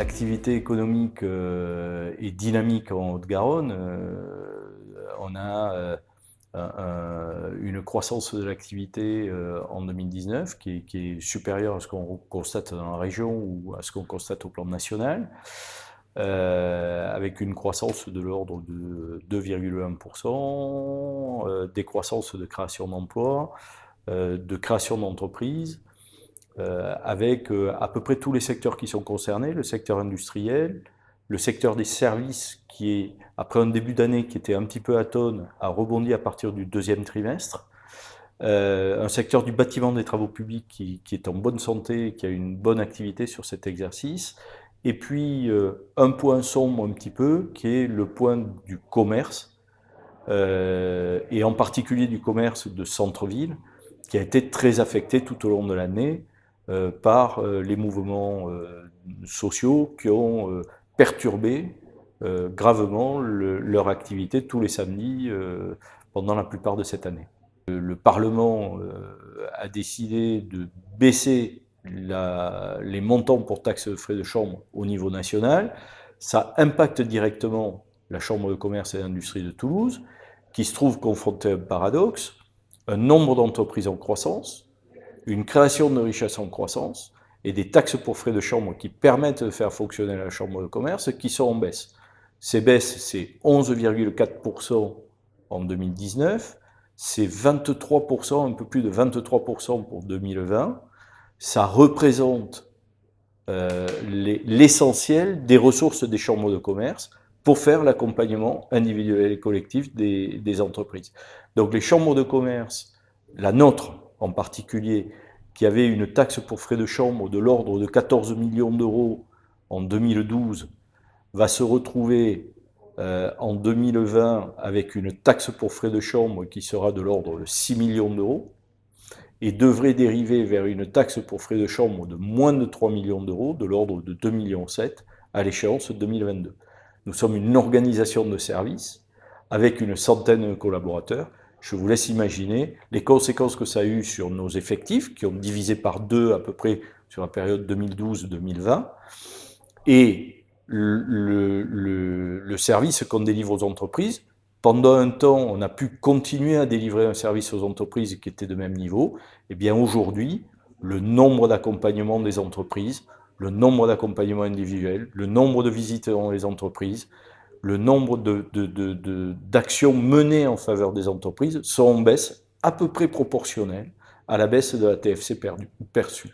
l'activité économique est dynamique en Haute-Garonne. On a une croissance de l'activité en 2019 qui est supérieure à ce qu'on constate dans la région ou à ce qu'on constate au plan national, avec une croissance de l'ordre de 2,1%, décroissance de création d'emplois, de création d'entreprises, avec à peu près tous les secteurs qui sont concernés, le secteur industriel, le secteur des services qui est, après un début d'année qui était un petit peu atone, a rebondi à partir du deuxième trimestre, un secteur du bâtiment des travaux publics qui est en bonne santé, qui a une bonne activité sur cet exercice, et puis un point sombre un petit peu, qui est le point du commerce, et en particulier du commerce de centre-ville, qui a été très affecté tout au long de l'année par les mouvements sociaux qui ont perturbé gravement leur activité tous les samedis pendant la plupart de cette année. Le Parlement a décidé de baisser les montants pour taxes de frais de chambre au niveau national. Ça impacte directement la Chambre de commerce et d'industrie de Toulouse, qui se trouve confrontée à un paradoxe, un nombre d'entreprises en croissance, une création de richesse en croissance et des taxes pour frais de chambre qui permettent de faire fonctionner la chambre de commerce qui sont en baisse. Ces baisses, c'est 11,4% en 2019, c'est 23%, un peu plus de 23% pour 2020. Ça représente l'essentiel des ressources des chambres de commerce pour faire l'accompagnement individuel et collectif des entreprises. Donc les chambres de commerce, la nôtre en particulier, qui avait une taxe pour frais de chambre de l'ordre de 14 millions d'euros en 2012, va se retrouver en 2020 avec une taxe pour frais de chambre qui sera de l'ordre de 6 millions d'euros et devrait dériver vers une taxe pour frais de chambre de moins de 3 millions d'euros, de l'ordre de 2,7 millions à l'échéance 2022. Nous sommes une organisation de services avec une centaine de collaborateurs. Je vous laisse imaginer les conséquences que ça a eu sur nos effectifs, qui ont divisé par 2 à peu près sur la période 2012-2020, et le service qu'on délivre aux entreprises. Pendant un temps, on a pu continuer à délivrer un service aux entreprises qui était de même niveau. Et bien aujourd'hui, le nombre d'accompagnements des entreprises, le nombre d'accompagnements individuels, le nombre de visites dans les entreprises, le nombre d'actions menées en faveur des entreprises sont en baisse à peu près proportionnelle à la baisse de la TFC perçue.